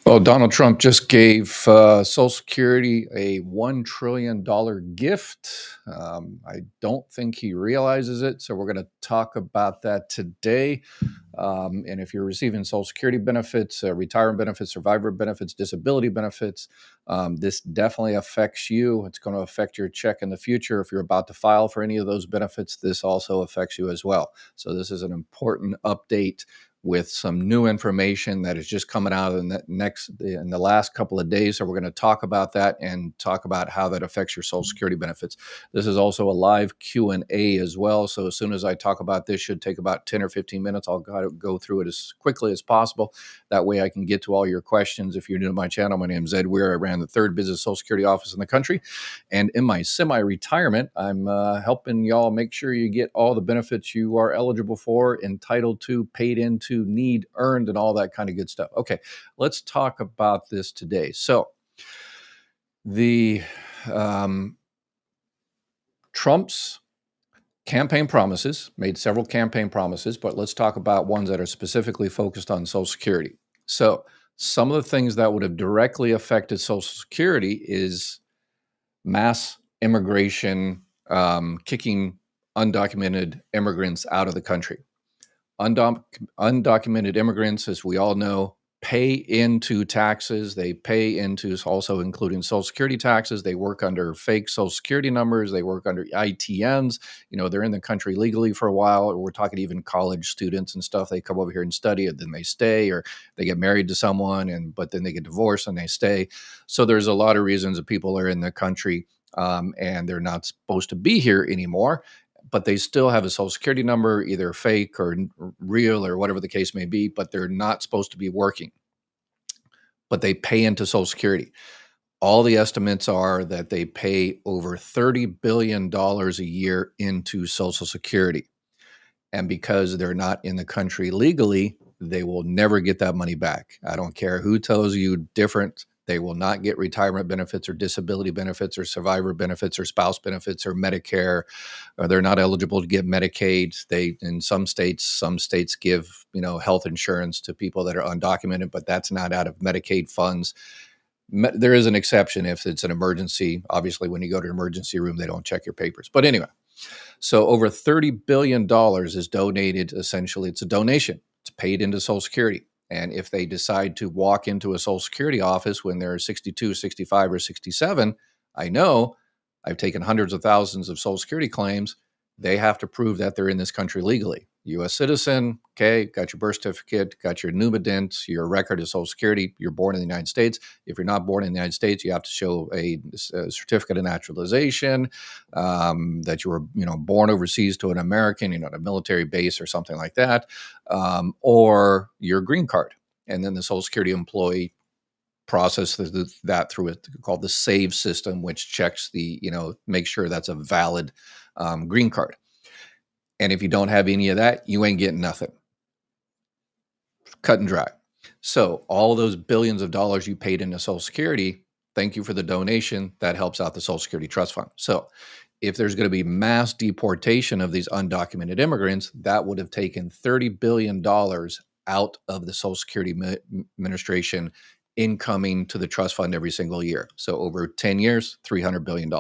Well, Donald Trump just gave Social Security a $1 trillion gift. I don't think he realizes it. So, we're going to talk about that today. And if you're receiving Social Security benefits, retirement benefits, survivor benefits, disability benefits, this definitely affects you. It's going to affect your check in the future. If you're about to file for any of those benefits, this also affects you as well. So, this is an important update with some new information that is just coming out in the last couple of days. So we're going to talk about that and talk about how that affects your Social Security benefits. This is also a live Q&A as well. So as soon as I talk about this, should take about 10 or 15 minutes. I'll go through it as quickly as possible. That way I can get to all your questions. If you're new to my channel, my name is Ed Weir. I ran the third busiest Social Security office in the country. And in my semi-retirement, I'm helping y'all make sure you get all the benefits you are eligible for, entitled to, paid into, need, earned, and all that kind of good stuff. Okay, let's talk about this today. So the Trump's campaign promises, made several campaign promises, but let's talk about ones that are specifically focused on Social Security. So some of the things that would have directly affected Social Security is mass immigration, kicking undocumented immigrants out of the country. Undocumented immigrants, as we all know, pay into taxes. They pay into, also including Social Security taxes. They work under fake Social Security numbers. They work under ITNs. They're in the country legally for a while. Or we're talking even college students and stuff. They come over here and study, and then they stay, or they get married to someone, but then they get divorced and they stay. So there's a lot of reasons that people are in the country and they're not supposed to be here anymore, but they still have a Social Security number, either fake or real or whatever the case may be, but they're not supposed to be working. But they pay into Social Security. All the estimates are that they pay over $30 billion a year into Social Security. And because they're not in the country legally, they will never get that money back. I don't care who tells you different. They will not get retirement benefits or disability benefits or survivor benefits or spouse benefits or Medicare, or they're not eligible to get Medicaid. In some states give, health insurance to people that are undocumented, but that's not out of Medicaid funds. There is an exception if it's an emergency. Obviously, when you go to an emergency room, they don't check your papers. But anyway, so over $30 billion is donated. Essentially, it's a donation. It's paid into Social Security. And if they decide to walk into a Social Security office when they're 62, 65, or 67, I know I've taken hundreds of thousands of Social Security claims. They have to prove that they're in this country legally. U.S. citizen, okay, got your birth certificate, got your numadent, your record of Social Security, you're born in the United States. If you're not born in the United States, you have to show a certificate of naturalization, that you were, born overseas to an American, at a military base or something like that, or your green card. And then the Social Security employee process that through it called the SAVE system, which checks make sure that's a valid green card. And if you don't have any of that, you ain't getting nothing. Cut and dry. So all those billions of dollars you paid into Social Security, thank you for the donation. That helps out the Social Security Trust Fund. So if there's going to be mass deportation of these undocumented immigrants, that would have taken $30 billion out of the Social Security Administration incoming to the trust fund every single year. So over 10 years, $300 billion.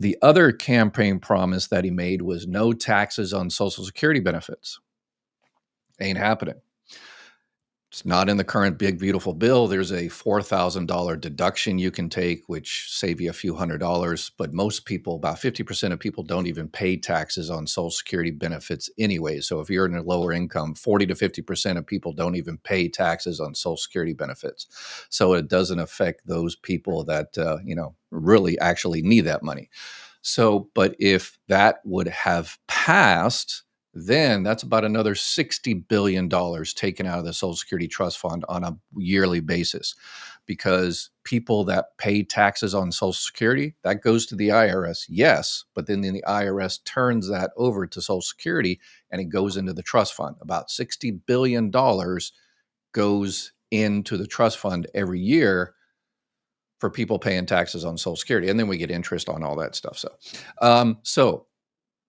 The other campaign promise that he made was no taxes on Social Security benefits. Ain't happening. It's not in the current big, beautiful bill. There's a $4,000 deduction you can take, which save you a few $100s. But most people, about 50% of people, don't even pay taxes on Social Security benefits anyway. So if you're in a lower income, 40 to 50% of people don't even pay taxes on Social Security benefits. So it doesn't affect those people that, really actually need that money. So, but if that would have passed, then that's about another $60 billion taken out of the Social Security Trust Fund on a yearly basis, because people that pay taxes on Social Security, that goes to the IRS, yes, but then the IRS turns that over to Social Security and it goes into the trust fund. About $60 billion goes into the trust fund every year for people paying taxes on Social Security. And then we get interest on all that stuff. So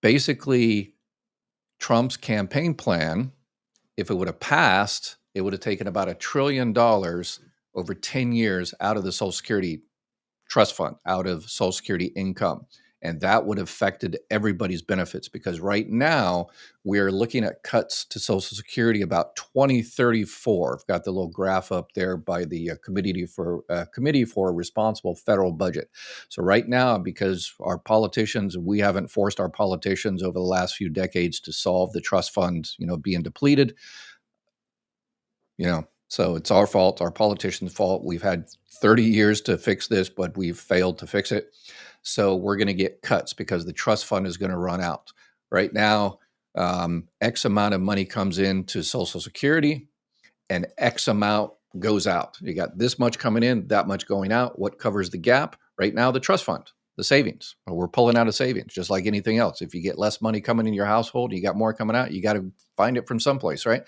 basically, Trump's campaign plan, if it would have passed, it would have taken about $1 trillion over 10 years out of the Social Security trust fund, out of Social Security income. And that would have affected everybody's benefits, because right now we're looking at cuts to Social Security about 2034. I've got the little graph up there by the Committee for a Responsible Federal Budget. So right now, because our politicians, we haven't forced our politicians over the last few decades to solve the trust fund, being depleted. So it's our fault, our politicians' fault. We've had 30 years to fix this, but we've failed to fix it. So we're going to get cuts because the trust fund is going to run out. Right now, X amount of money comes into Social Security and X amount goes out. You got this much coming in, that much going out. What covers the gap? Right now, the trust fund, the savings. We're pulling out of savings, just like anything else. If you get less money coming in your household, you got more coming out, you got to find it from someplace, right?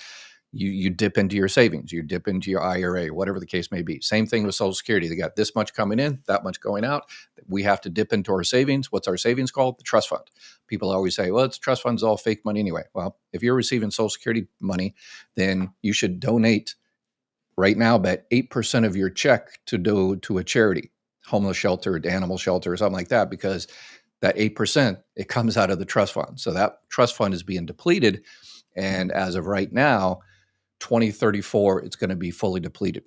You dip into your savings, you dip into your IRA, whatever the case may be. Same thing with Social Security. They got this much coming in, that much going out. We have to dip into our savings. What's our savings called? The trust fund. People always say, well, it's trust fund's all fake money anyway. Well, if you're receiving Social Security money, then you should donate right now about 8% of your check to a charity, homeless shelter, animal shelter, or something like that, because that 8%, it comes out of the trust fund. So that trust fund is being depleted. And as of right now, 2034, it's going to be fully depleted.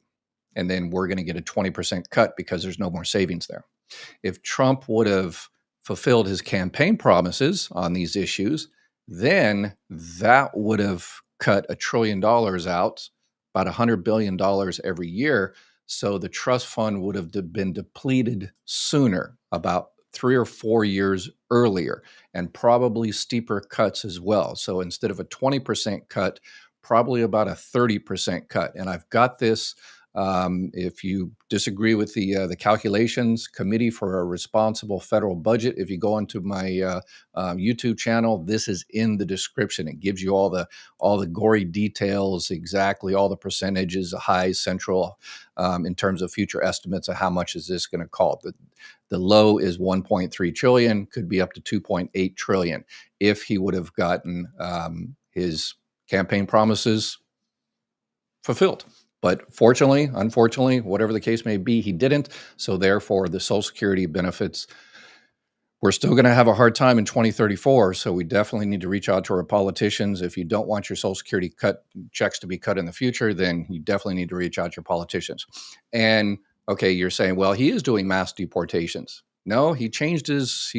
And then we're going to get a 20% cut because there's no more savings there. If Trump would have fulfilled his campaign promises on these issues, then that would have cut $1 trillion out, about $100 billion every year. So the trust fund would have been depleted sooner, about 3 or 4 years earlier, and probably steeper cuts as well. So instead of a 20% cut, probably about a 30% cut. And I've got this. If you disagree with the calculations, Committee for a Responsible Federal Budget, if you go onto my YouTube channel, this is in the description. It gives you all the gory details, exactly all the percentages, high, central, in terms of future estimates of how much is this going to cost. The low is 1.3 trillion, could be up to 2.8 trillion if he would have gotten his campaign promises fulfilled. But fortunately, unfortunately, whatever the case may be, he didn't. So therefore, the Social Security benefits, we're still going to have a hard time in 2034. So we definitely need to reach out to our politicians. If you don't want your Social Security checks to be cut in the future, then you definitely need to reach out to your politicians. And okay, you're saying, well, he is doing mass deportations. No, he changed his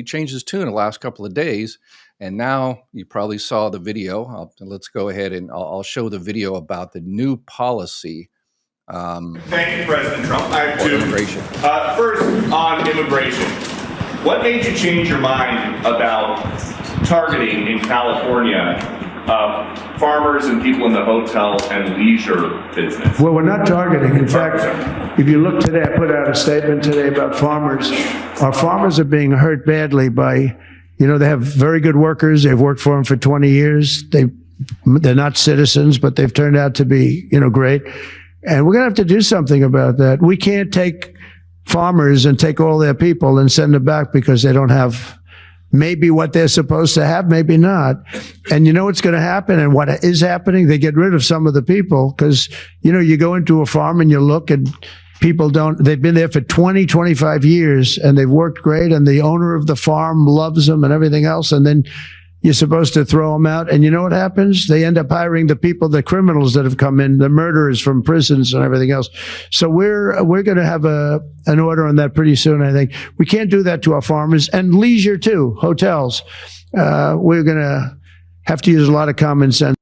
tune the last couple of days. And now you probably saw the video. Let's go ahead and I'll show the video about the new policy. Thank you, President Trump. I have two. Immigration. First, on immigration. What made you change your mind about targeting in California farmers and people in the hotel and leisure business? Well, we're not targeting. In fact, if you look today, I put out a statement today about farmers. Our farmers are being hurt badly by, they have very good workers. They've worked for them for 20 years. They're not citizens, but they've turned out to be, great. And we're going to have to do something about that. We can't take farmers and take all their people and send them back because they don't have maybe what they're supposed to have, maybe not. And you know what's going to happen and what is happening? They get rid of some of the people because, you go into a farm and you look and people they've been there for 20, 25 years and they've worked great and the owner of the farm loves them and everything else. And then you're supposed to throw them out. And you know what happens? They end up hiring the people, the criminals that have come in, the murderers from prisons and everything else. So we're going to have an order on that pretty soon, I think. We can't do that to our farmers and leisure too, hotels. We're going to have to use a lot of common sense.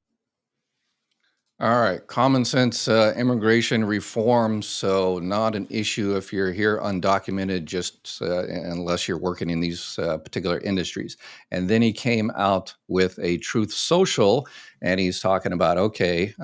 All right, common sense immigration reform. So not an issue if you're here undocumented, just unless you're working in these particular industries. And then he came out with a Truth Social, and he's talking about, okay,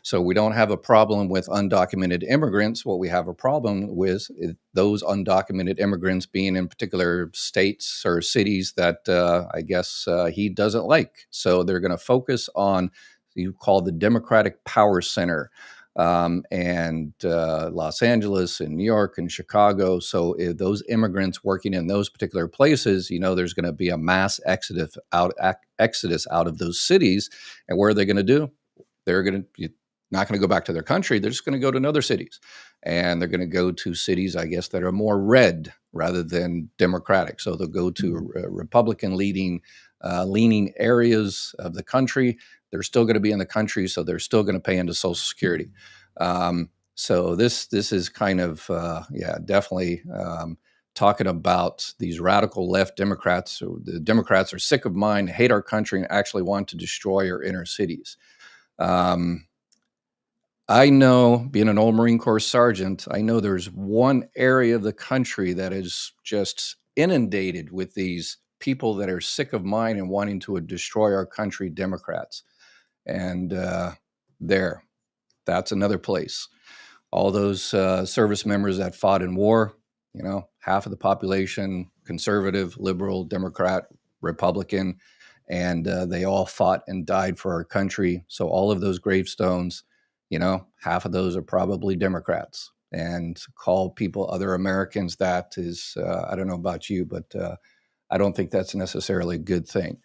so we don't have a problem with undocumented immigrants. What we have a problem with is those undocumented immigrants being in particular states or cities that I guess he doesn't like. So they're going to focus on you call the Democratic Power Center, and Los Angeles and New York and Chicago. So if those immigrants working in those particular places, there's going to be a mass exodus out of those cities. And what are they going to do? They're going to not going to go back to their country. They're just going to go to other cities, and they're going to go to cities, I guess, that are more red rather than Democratic. So they'll go to Republican leaning areas of the country. They're still going to be in the country, so they're still going to pay into Social Security. So this is kind of definitely talking about these radical left Democrats. So the Democrats are sick of mine, hate our country, and actually want to destroy our inner cities. I know, being an old Marine Corps sergeant, I know there's one area of the country that is just inundated with these people that are sick of mine and wanting to destroy our country, Democrats. And that's another place. All those service members that fought in war, half of the population, conservative, liberal, Democrat, Republican, and they all fought and died for our country. So all of those gravestones, half of those are probably Democrats. And to call people, other Americans, that is, I don't know about you, but I don't think that's necessarily a good thing.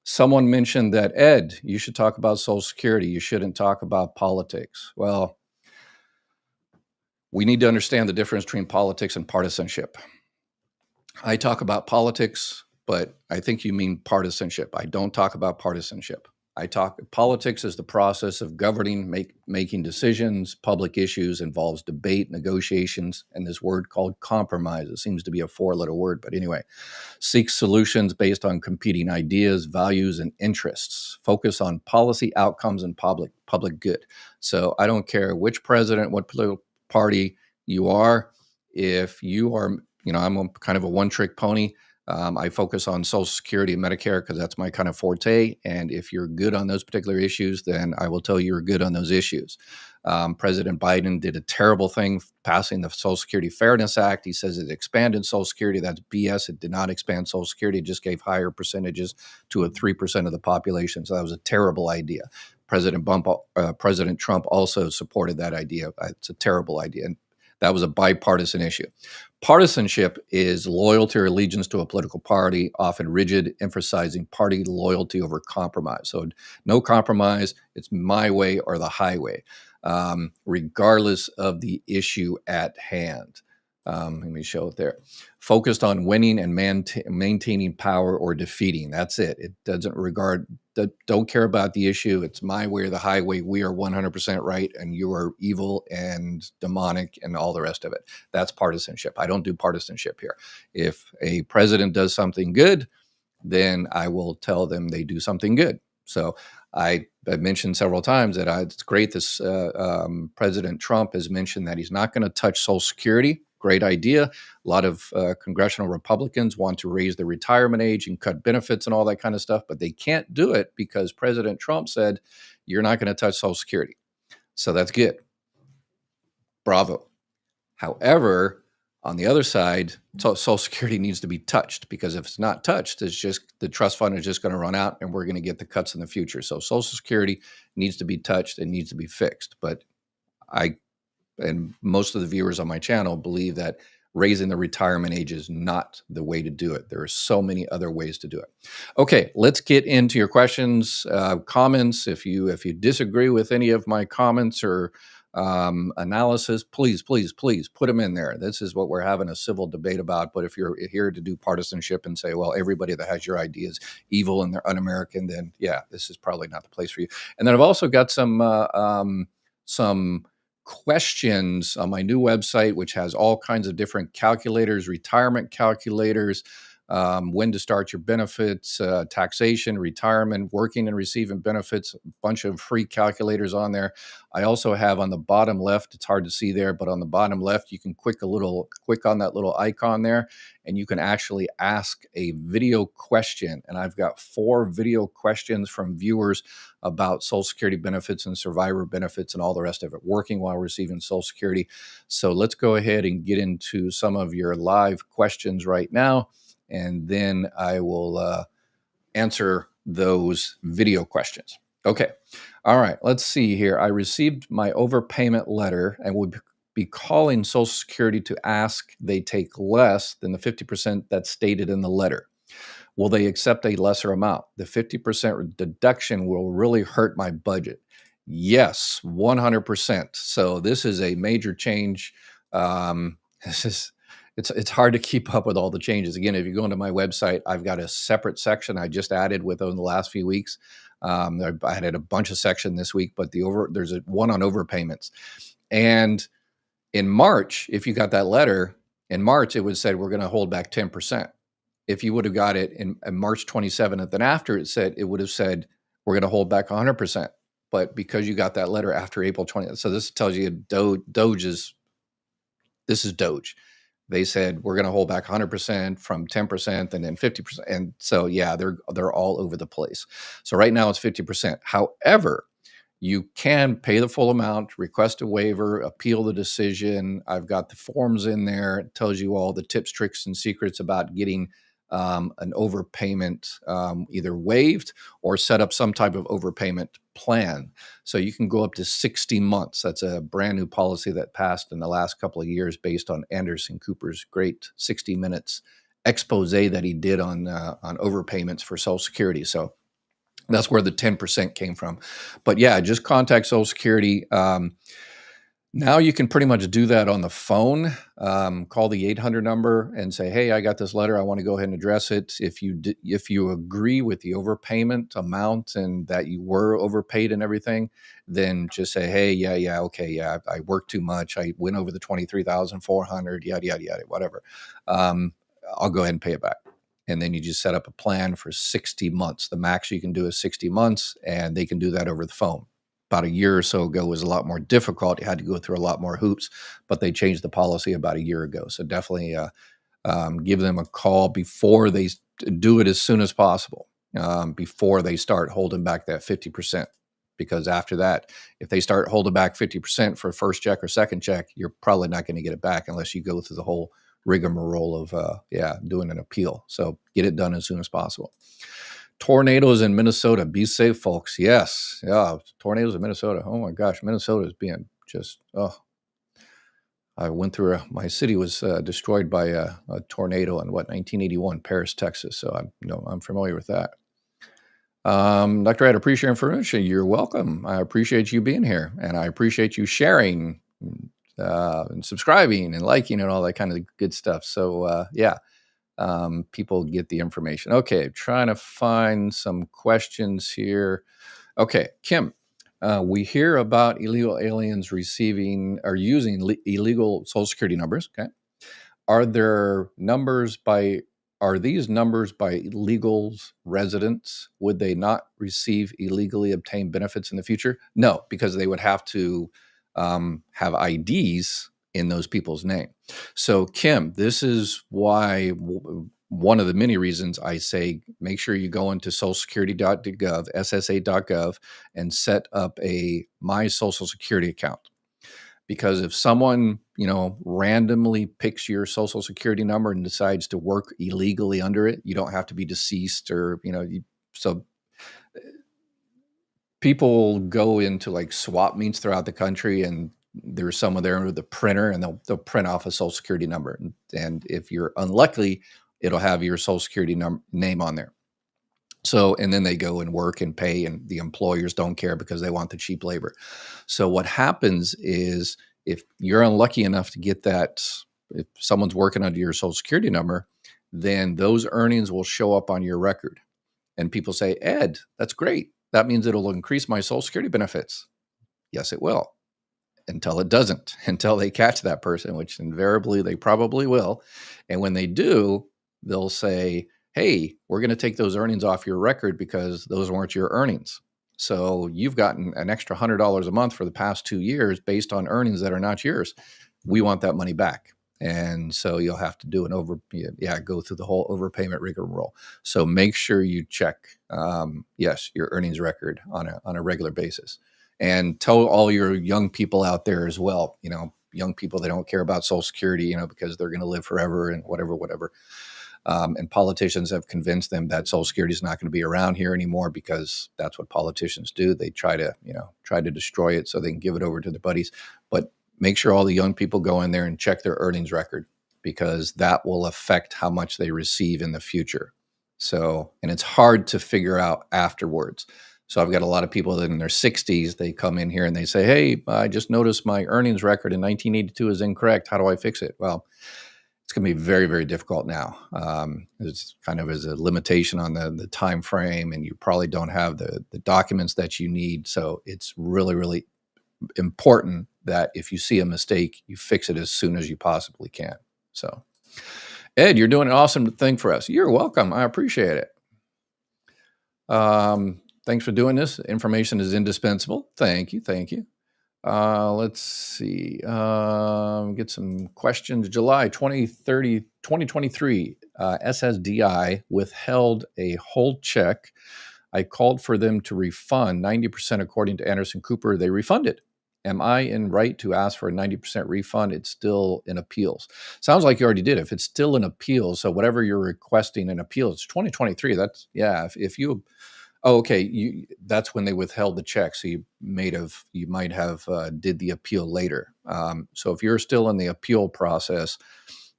Someone mentioned that, Ed, you should talk about Social Security. You shouldn't talk about politics. Well, we need to understand the difference between politics and partisanship. I talk about politics, but I think you mean partisanship. I don't talk about partisanship. Politics is the process of governing, making decisions. Public issues involves debate, negotiations, and this word called compromise. It seems to be a 4-letter word, but anyway, seeks solutions based on competing ideas, values, and interests. Focus on policy outcomes and public good. So I don't care which president, what political party you are. If you are, I'm kind of a one-trick pony. I focus on Social Security and Medicare because that's my kind of forte. And if you're good on those particular issues, then I will tell you you're good on those issues. President Biden did a terrible thing passing the Social Security Fairness Act. He says it expanded Social Security. That's BS. It did not expand Social Security. It just gave higher percentages to 3% of the population. So that was a terrible idea. President Trump also supported that idea. It's a terrible idea. And that was a bipartisan issue. Partisanship is loyalty or allegiance to a political party, often rigid, emphasizing party loyalty over compromise. So no compromise, it's my way or the highway, regardless of the issue at hand. Let me show it there. Focused on winning and maintaining power or defeating. That's it. It doesn't don't care about the issue. It's my way or the highway. We are 100% right, and you are evil and demonic and all the rest of it. That's partisanship. I don't do partisanship here. If a president does something good, then I will tell them they do something good. So I mentioned several times that it's great this President Trump has mentioned that he's not going to touch Social Security. Great idea. A lot of congressional Republicans want to raise the retirement age and cut benefits and all that kind of stuff, but they can't do it because President Trump said, you're not going to touch Social Security. So that's good. Bravo. However, on the other side, Social Security needs to be touched, because if it's not touched, it's just the trust fund is just going to run out and we're going to get the cuts in the future. So Social Security needs to be touched and needs to be fixed. But and most of the viewers on my channel believe that raising the retirement age is not the way to do it. There are so many other ways to do it. Okay, let's get into your questions, comments. If you disagree with any of my comments or analysis, please put them in there. This is what we're having a civil debate about. But if you're here to do partisanship and say, well, everybody that has your idea is evil and they're un-American, then yeah, this is probably not the place for you. And then I've also got some questions on my new website, which has all kinds of different calculators, retirement calculators, when to start your benefits, taxation, retirement, working and receiving benefits, a bunch of free calculators on there. I also have on the bottom left, it's hard to see there, but on the bottom left, you can click on that little icon there, and you can actually ask a video question. And I've got 4 video questions from viewers about Social Security benefits and survivor benefits and all the rest of it, working while receiving Social Security. So let's go ahead and get into some of your live questions right now, and then I will answer those video questions. Okay. All right. Let's see here. I received my overpayment letter and would be calling Social Security to ask they take less than the 50% that's stated in the letter. Will they accept a lesser amount? The 50% deduction will really hurt my budget. Yes, 100%. So this is a major change. This is it's hard to keep up with all the changes. Again, if you go into my website, I've got a separate section I just added within the last few weeks. I added a bunch of section this week, but there's one on overpayments. And in March, if you got that letter in March, it would said we're going to hold back 10%. If you would have got it in March 27th and after, it would have said we're going to hold back 100%. But because you got that letter after April 20th, so this tells you this is Doge. They said we're going to hold back 100% from 10% and then 50%. And so, yeah, they're all over the place. So right now it's 50%. However, you can pay the full amount, request a waiver, appeal the decision. I've got the forms in there. It tells you all the tips, tricks, and secrets about getting an overpayment either waived or set up some type of overpayment plan. So you can go up to 60 months. That's a brand new policy that passed in the last couple of years based on Anderson Cooper's great 60 minutes expose that he did on overpayments for Social Security. So that's where the 10% came from. But yeah, just contact Social Security. Now you can pretty much do that on the phone. Call the 800 number and say, hey, I got this letter. I want to go ahead and address it. If you agree with the overpayment amount and that you were overpaid and everything, then just say, hey, yeah, okay, yeah, I worked too much. I went over the 23,400, yada, yada, yada, whatever. I'll go ahead and pay it back. And then you just set up a plan for 60 months. The max you can do is 60 months, and they can do that over the phone. About a year or so ago was a lot more difficult. You had to go through a lot more hoops, but they changed the policy about a year ago. So definitely give them a call before they do it as soon as possible, before they start holding back that 50%. Because after that, if they start holding back 50% for first check or second check, you're probably not going to get it back unless you go through the whole rigmarole of doing an appeal. So get it done as soon as possible. Tornadoes in Minnesota. Be safe, folks. Yes. Yeah. Tornadoes in Minnesota. Oh my gosh. Minnesota is being just, I went through my city was destroyed by a tornado in 1981, Paris, Texas. So I'm familiar with that. Dr. Ed, appreciate your information. You're welcome. I appreciate you being here, and I appreciate you sharing and subscribing and liking and all that kind of good stuff. So people get the information. Okay, trying to find some questions here. Okay, Kim, we hear about illegal aliens receiving or using illegal Social Security numbers. Okay, are these numbers by legal residents? Would they not receive illegally obtained benefits in the future? No, because they would have to have IDs in those people's name. So Kim, this is why one of the many reasons I say make sure you go into socialsecurity.gov, SSA.gov, and set up a My Social Security account. Because if someone, randomly picks your Social Security number and decides to work illegally under it, you don't have to be deceased or, so people go into like swap meets throughout the country, and there's someone there with a printer, and they'll print off a Social Security number. And if you're unlucky, it'll have your Social Security name on there. So, and then they go and work and pay, and the employers don't care because they want the cheap labor. So what happens is if you're unlucky enough to get that, if someone's working under your Social Security number, then those earnings will show up on your record. And people say, Ed, that's great. That means it'll increase my Social Security benefits. Yes, it will. Until it doesn't, until they catch that person, which invariably they probably will. And when they do, they'll say, hey, we're going to take those earnings off your record because those weren't your earnings. So you've gotten an extra $100 a month for the past 2 years based on earnings that are not yours. We want that money back. And so you'll have to do go through the whole overpayment rigmarole. So make sure you check, your earnings record on a regular basis. And tell all your young people out there as well, young people, they don't care about Social Security, because they're going to live forever and whatever. And politicians have convinced them that Social Security is not going to be around here anymore because that's what politicians do. They try to destroy it so they can give it over to their buddies. But make sure all the young people go in there and check their earnings record, because that will affect how much they receive in the future. So, and it's hard to figure out afterwards. So I've got a lot of people that in their 60s, they come in here and they say, hey, I just noticed my earnings record in 1982 is incorrect. How do I fix it? Well, it's going to be very, very difficult now. It's kind of as a limitation on the time frame, and you probably don't have the documents that you need. So it's really, really important that if you see a mistake, you fix it as soon as you possibly can. So, Ed, you're doing an awesome thing for us. You're welcome. I appreciate it. Thanks for doing this. Information is indispensable. Thank you. Thank you. Let's see. Get some questions. July 2023, SSDI withheld a whole check. I called for them to refund 90% according to Anderson Cooper. They refunded. Am I in right to ask for a 90% refund? It's still in appeals. Sounds like you already did. If it's still in appeals, so whatever you're requesting in appeals, it's 2023. That's, yeah, if you, oh, okay, that's when they withheld the check. So you might have did the appeal later. So if you're still in the appeal process,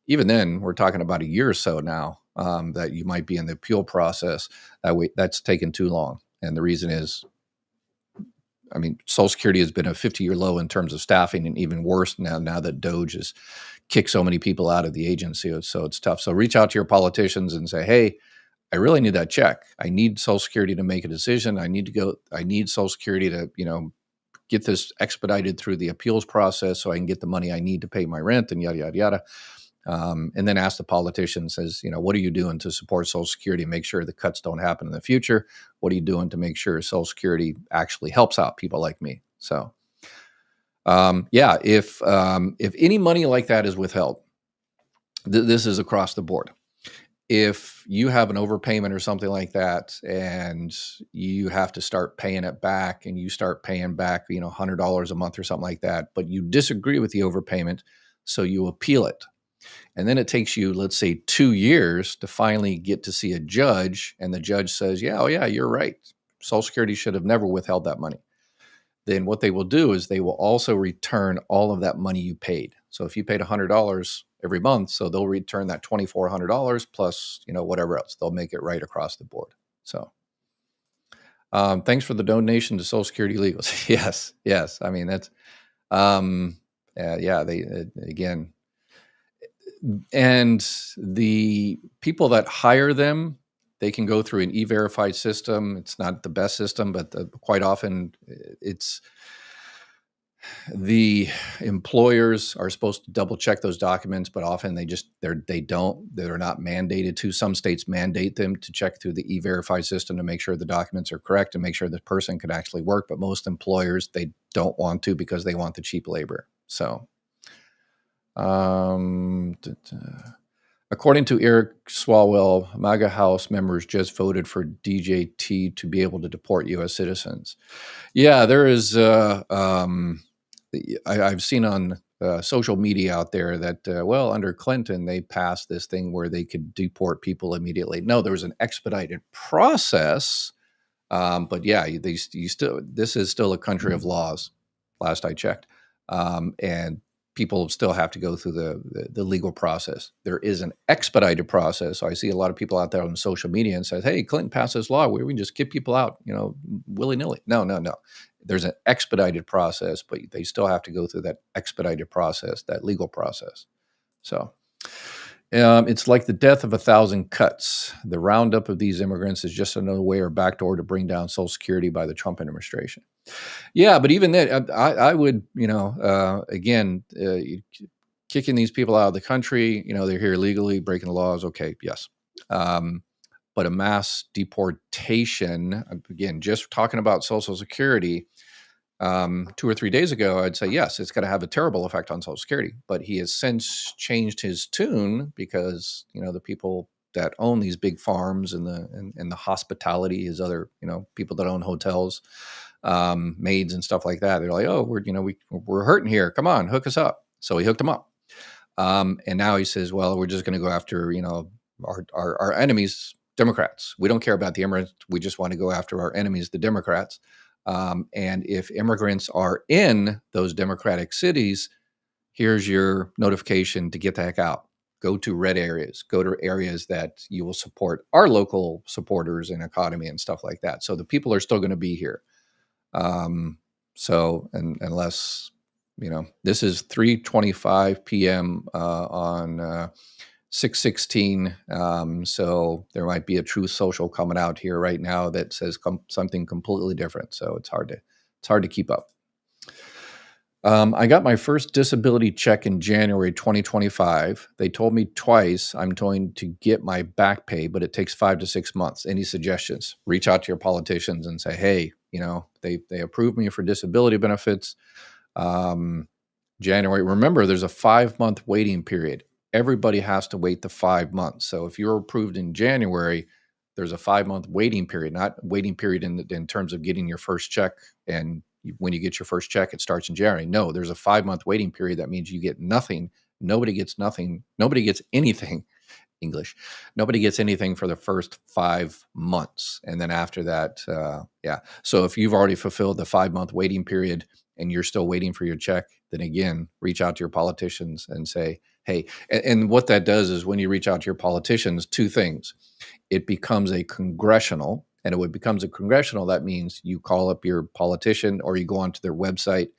even then, we're talking about a year or so now that you might be in the appeal process. That's taken too long. And the reason is, I mean, Social Security has been a 50-year low in terms of staffing, and even worse now that DOGE has kicked so many people out of the agency. So it's tough. So reach out to your politicians and say, hey, I really need that check. I need Social Security to make a decision. I need Social Security to, get this expedited through the appeals process so I can get the money I need to pay my rent and yada, yada, yada. And then ask the politicians, says, what are you doing to support Social Security and make sure the cuts don't happen in the future? What are you doing to make sure Social Security actually helps out people like me? So, if any money like that is withheld, this is across the board. If you have an overpayment or something like that, and you have to start paying it back, and you start paying back, $100 a month or something like that, but you disagree with the overpayment, so you appeal it. And then it takes you, let's say, 2 years to finally get to see a judge, and the judge says, yeah, you're right. Social Security should have never withheld that money. Then what they will do is they will also return all of that money you paid. So if you paid $100 every month, so they'll return that $2,400 plus, whatever else. They'll make it right across the board. So thanks for the donation to Social Security Legals. Yes. I mean, that's, again, and the people that hire them, they can go through an e-verified system. It's not the best system, but quite often it's the employers are supposed to double check those documents, but often they're not mandated to. Some states mandate them to check through the e-verified system to make sure the documents are correct and make sure the person can actually work. But most employers, they don't want to because they want the cheap labor. So, according to Eric Swalwell, MAGA House members just voted for DJT to be able to deport U.S. citizens. Yeah, there is. I've seen on social media out there that, under Clinton, they passed this thing where they could deport people immediately. No, there was an expedited process. But yeah, this is still a country of laws, last I checked. And people still have to go through the legal process. There is an expedited process. So I see a lot of people out there on social media and says, hey, Clinton passed this law where we can just kick people out, willy-nilly. No. There's an expedited process, but they still have to go through that expedited process, that legal process. So it's like the death of 1,000 cuts. The roundup of these immigrants is just another way or backdoor to bring down Social Security by the Trump administration. Yeah, but even then, I would, again, kicking these people out of the country, they're here legally, breaking the laws. Okay, yes. But a mass deportation, again, just talking about Social Security, 2 or 3 days ago, I'd say, yes, it's going to have a terrible effect on Social Security. But he has since changed his tune because, the people that own these big farms and the hospitality, his other, people that own hotels, maids and stuff like that, they're like, oh, we're hurting here. Come on, hook us up. So he hooked them up. And now he says, well, we're just going to go after, our enemies, Democrats. We don't care about the immigrants. We just want to go after our enemies, the Democrats. And if immigrants are in those Democratic cities, here's your notification to get the heck out. Go to red areas. Go to areas that you will support our local supporters and economy and stuff like that. So the people are still going to be here. And unless, this is 3:25 p.m. On 6/16. So there might be a Truth Social coming out here right now that says something completely different. So it's hard to keep up. I got my first disability check in January 2025. They told me twice I'm going to get my back pay, but it takes 5 to 6 months. Any suggestions? Reach out to your politicians and say, hey, they approved me for disability benefits. January. Remember, there's a 5-month waiting period. Everybody has to wait the 5 months. So if you're approved in January, there's a 5-month waiting period, not waiting period in terms of getting your first check. And when you get your first check, it starts in January. No, there's a 5-month waiting period. That means you get nothing. Nobody gets nothing. Nobody gets anything. English. Nobody gets anything for the first 5 months. And then after that, So if you've already fulfilled the 5-month waiting period and you're still waiting for your check, then again, reach out to your politicians and say, hey, and what that does is when you reach out to your politicians, 2 things. It becomes a congressional, and when it becomes a congressional, that means you call up your politician or you go onto their website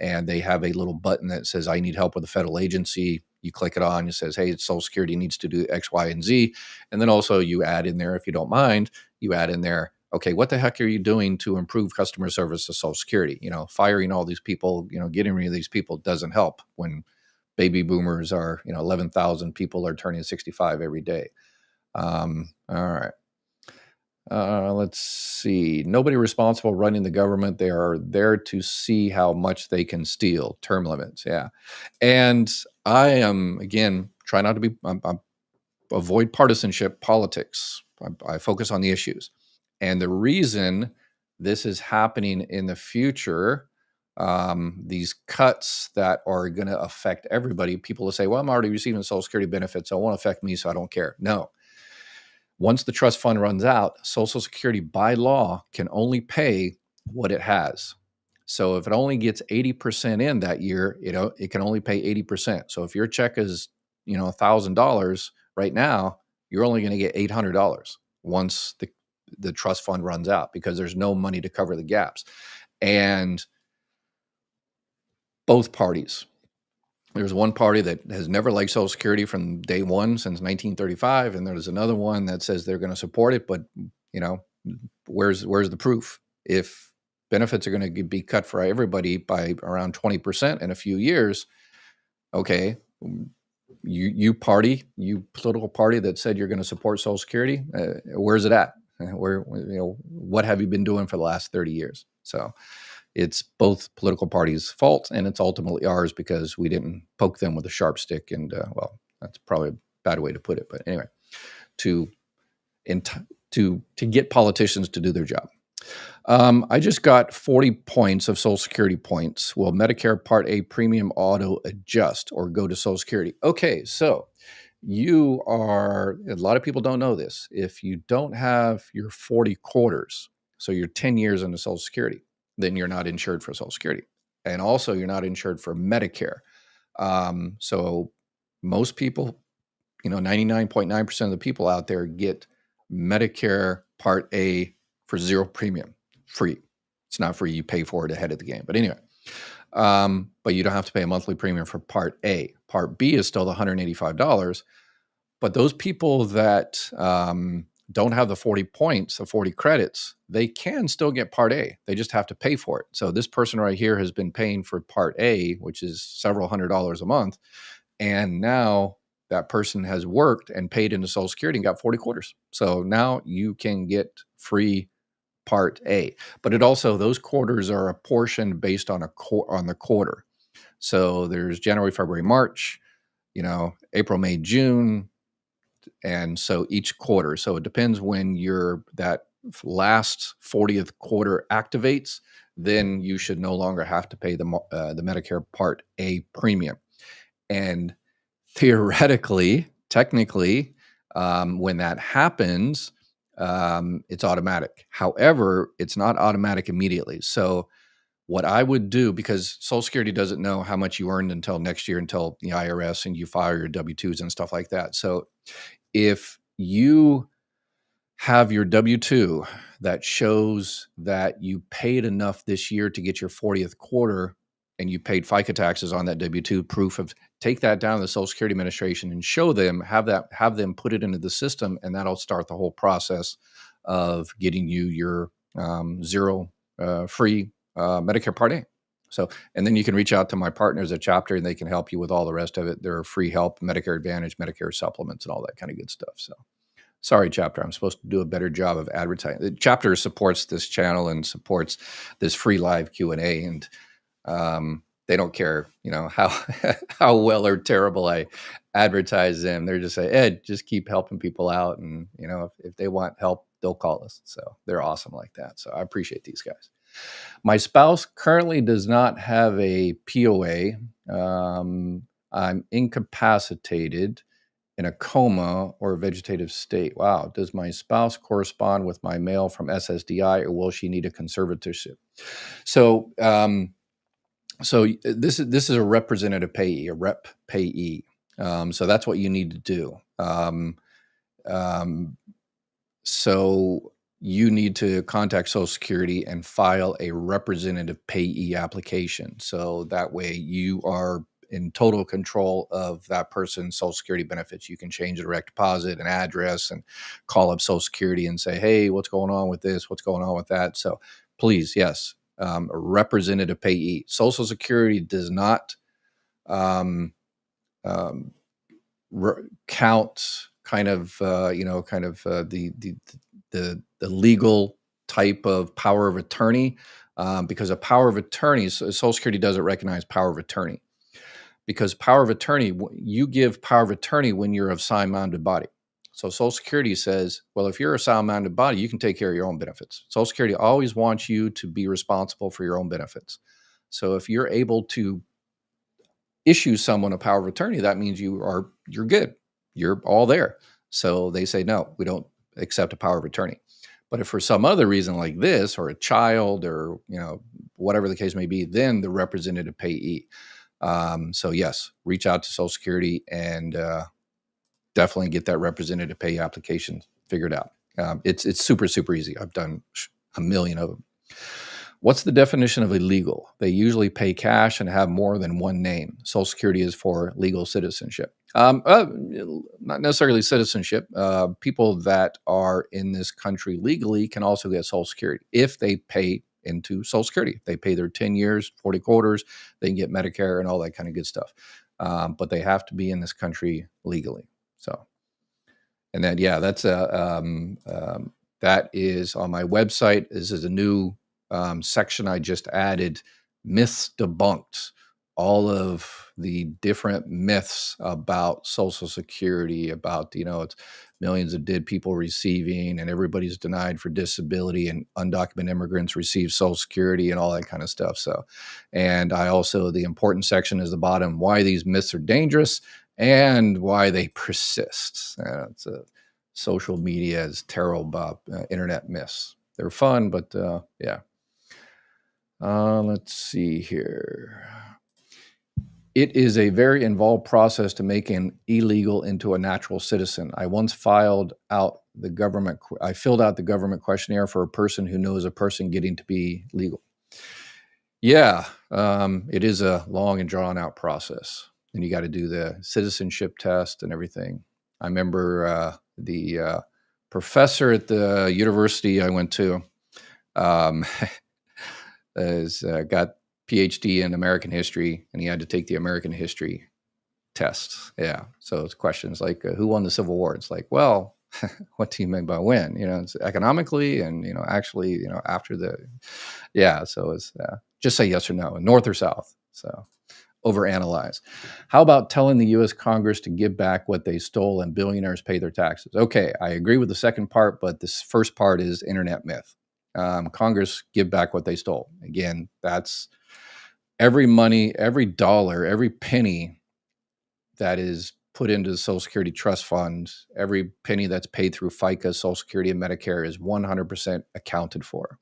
and they have a little button that says, I need help with a federal agency. You click it on, it says, hey, Social Security needs to do X, Y, and Z. And then also you add in there, if you don't mind, you add in there, okay, what the heck are you doing to improve customer service to Social Security? Firing all these people, getting rid of these people doesn't help when baby boomers are, 11,000 people are turning 65 every day. All right. Let's see. Nobody responsible running the government. They are there to see how much they can steal. Term limits. Yeah. And I am, again, try not to be, avoid partisanship politics. I focus on the issues. And the reason this is happening in the future, these cuts that are going to affect everybody, people will say, well, I'm already receiving Social Security benefits, so it won't affect me, so I don't care. No. Once the trust fund runs out, Social Security by law can only pay what it has. So if it only gets 80% in that year, it can only pay 80%. So if your check is, $1,000 right now, you're only going to get $800 once the trust fund runs out because there's no money to cover the gaps. And both parties, there's one party that has never liked Social Security from day one since 1935, and there's another one that says they're going to support it, but where's the proof? If benefits are going to be cut for everybody by around 20% in a few years, okay, you political party that said you're going to support Social Security, where's it at? What have you been doing for the last 30 years? So it's both political parties' fault, and it's ultimately ours because we didn't poke them with a sharp stick. And that's probably a bad way to put it. But anyway, to get politicians to do their job. I just got 40 points of Social Security points. Will Medicare Part A premium auto adjust or go to Social Security? Okay, so a lot of people don't know this. If you don't have your 40 quarters, so you're 10 years into Social Security, then you're not insured for Social Security. And also you're not insured for Medicare. So most people, 99.9% of the people out there get Medicare Part A for 0 premium, free. It's not free. You pay for it ahead of the game. But anyway, but you don't have to pay a monthly premium for Part A. Part B is still the $185. But those people that don't have the 40 points, the 40 credits, they can still get Part A. They just have to pay for it. So this person right here has been paying for Part A, which is several $100s a month. And now that person has worked and paid into Social Security and got 40 quarters. So now you can get free Part A. But it also, those quarters are apportioned based on on the quarter. So there's January, February, March, April, May, June. And so each quarter, so it depends when that last 40th quarter activates, then you should no longer have to pay the Medicare Part A premium. And theoretically, technically, when that happens, it's automatic. However, it's not automatic immediately. So what I would do, because Social Security doesn't know how much you earned until next year, until the IRS and you file your W-2s and stuff like that. So if you have your W-2 that shows that you paid enough this year to get your 40th quarter, and you paid FICA taxes on that W-2 proof of, take that down to the Social Security Administration and show them, have them put it into the system, and that'll start the whole process of getting you your zero free Medicare Part A. So, and then you can reach out to my partners at Chapter, and they can help you with all the rest of it. There are free help, Medicare Advantage, Medicare supplements, and all that kind of good stuff. So, sorry, Chapter, I'm supposed to do a better job of advertising. The Chapter supports this channel and supports this free live Q&A, and they don't care, how how well or terrible I advertise them. They're just saying, Ed, just keep helping people out, and if they want help, they'll call us. So they're awesome like that. So I appreciate these guys. My spouse currently does not have a POA. I'm incapacitated, in a coma or a vegetative state. Wow. Does my spouse correspond with my mail from SSDI, or will she need a conservatorship? So, this is a representative payee, a rep payee. So that's what you need to do. So you need to contact Social Security and file a representative payee application. So that way you are in total control of that person's Social Security benefits. You can change a direct deposit, an address, and call up Social Security and say, hey, what's going on with this? What's going on with that? So please, yes, a representative payee. Social Security does not count the legal type of power of attorney, because a power of attorney, Social Security doesn't recognize power of attorney. Because power of attorney, you give power of attorney when you're of sound-minded body. So Social Security says, well, if you're a sound-minded body, you can take care of your own benefits. Social Security always wants you to be responsible for your own benefits. So if you're able to issue someone a power of attorney, that means you're good. You're all there. So they say, no, we don't accept a power of attorney. But if for some other reason like this, or a child, or whatever the case may be, then the representative payee. So yes, reach out to Social Security and definitely get that representative pay application figured out. It's super, super easy. I've done a million of them. What's the definition of illegal? They usually pay cash and have more than one name. Social Security is for legal citizenship. Not necessarily citizenship. People that are in this country legally can also get Social Security if they pay into Social Security. They pay their 10 years, 40 quarters, they can get Medicare and all that kind of good stuff. But they have to be in this country legally. So, and then, yeah, that's that is on my website. This is a new section I just added, myths debunked. All of the different myths about Social Security, about, it's millions of dead people receiving, and everybody's denied for disability, and undocumented immigrants receive Social Security, and all that kind of stuff. So, and I also, the important section is the bottom, why these myths are dangerous and why they persist. It's a social media is terrible about internet myths. They're fun, but yeah. Let's see here. It is a very involved process to make an illegal into a natural citizen. I once filled out the government questionnaire for a person who knows a person getting to be legal. Yeah, it is a long and drawn out process, and you got to do the citizenship test and everything. I remember the professor at the university I went to got PhD in American history, and he had to take the American history test. Yeah. So it's questions like, who won the Civil War? It's like, well, what do you mean by win? It's economically and, actually, after the, yeah. So it's just say yes or no, North or South. So overanalyze. How about telling the U.S. Congress to give back what they stole and billionaires pay their taxes? Okay. I agree with the second part, but this first part is internet myth. Congress give back what they stole. Again, that's every money, every dollar, every penny that is put into the Social Security trust fund, every penny that's paid through FICA, Social Security, and Medicare is 100% accounted for.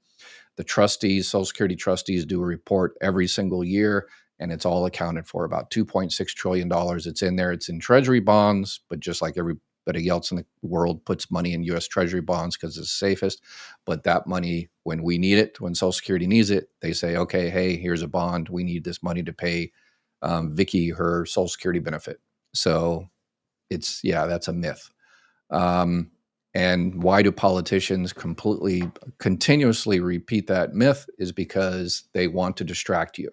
The trustees, Social Security trustees, do a report every single year, and it's all accounted for, about $2.6 trillion. It's in there. It's in treasury bonds, but just like everybody else in the world puts money in U.S. treasury bonds because it's safest. But that money, when we need it, when Social Security needs it, they say, okay, hey, here's a bond. We need this money to pay Vicky her Social Security benefit. So that's a myth. And why do politicians continuously repeat that myth is because they want to distract you.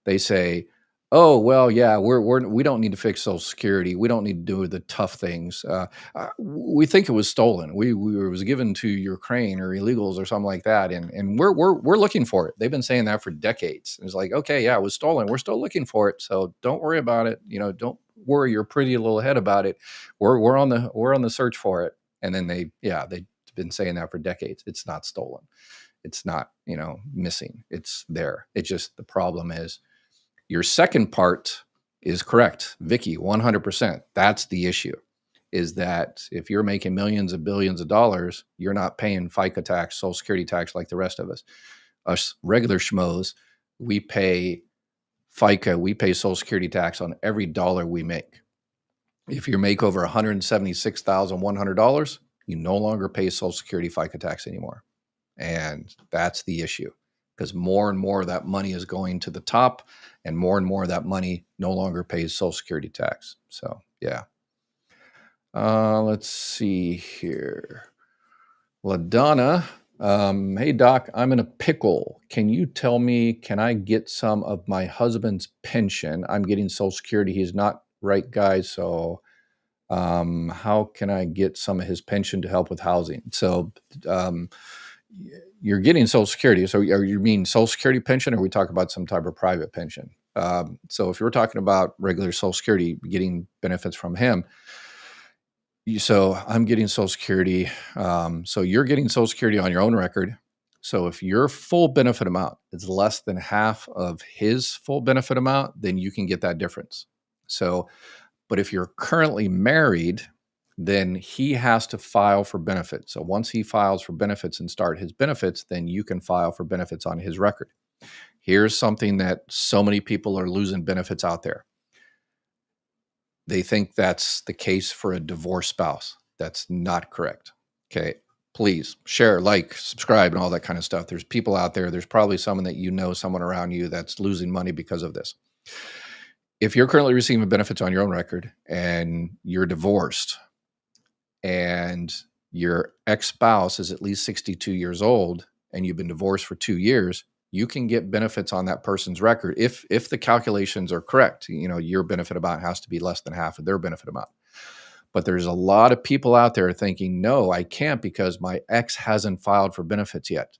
They say, oh, well, yeah, we don't need to fix Social Security. We don't need to do the tough things. We think it was stolen. It was given to Ukraine or illegals or something like that. And we're looking for it. They've been saying that for decades. It's like, okay, yeah, it was stolen. We're still looking for it. So don't worry about it. Don't worry your pretty little head about it. We're on the search for it. And then they've been saying that for decades. It's not stolen. It's not, missing. It's there. It's just the problem is your second part is correct. Vicky, 100%. That's the issue, is that if you're making millions and billions of dollars, you're not paying FICA tax, Social Security tax like the rest of us. Us regular schmoes, we pay FICA, we pay Social Security tax on every dollar we make. If you make over $176,100, you no longer pay Social Security FICA tax anymore. And that's the issue, because more and more of that money is going to the top, and more of that money no longer pays Social Security tax. So, yeah. Let's see here. LaDonna, hey, Doc, I'm in a pickle. Can you tell me, can I get some of my husband's pension? I'm getting Social Security. He's not right, guys. So how can I get some of his pension to help with housing? So you're getting Social Security. So you mean Social Security pension, or are we talking about some type of private pension? So if you're talking about regular Social Security, getting benefits from him, so I'm getting Social Security. So you're getting Social Security on your own record. So if your full benefit amount is less than half of his full benefit amount, then you can get that difference. So, but if you're currently married, then he has to file for benefits. So once he files for benefits and start his benefits, then you can file for benefits on his record. Here's something that so many people are losing benefits out there. They think that's the case for a divorced spouse. That's not correct. Okay. Please share, like, subscribe, and all that kind of stuff. There's people out there. There's probably someone that someone around you that's losing money because of this. If you're currently receiving benefits on your own record and you're divorced and your ex-spouse is at least 62 years old and you've been divorced for 2 years, you can get benefits on that person's record if the calculations are correct. Your benefit amount has to be less than half of their benefit amount. But there's a lot of people out there thinking, no, I can't because my ex hasn't filed for benefits yet.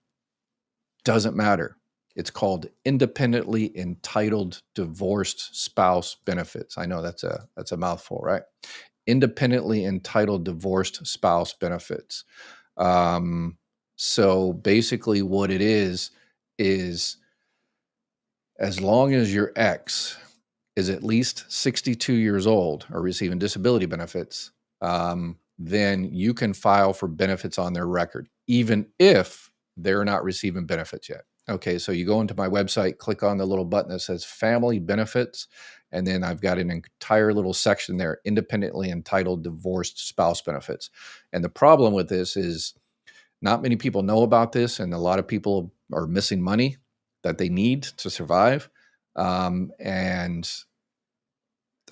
Doesn't matter. It's called independently entitled divorced spouse benefits. I know that's a mouthful, right? Independently entitled divorced spouse benefits. So basically what it is as long as your ex is at least 62 years old or receiving disability benefits, then you can file for benefits on their record, even if they're not receiving benefits yet. Okay, so you go into my website, click on the little button that says family benefits, and then I've got an entire little section there, independently entitled divorced spouse benefits. And the problem with this is not many people know about this, and a lot of people are missing money that they need to survive. And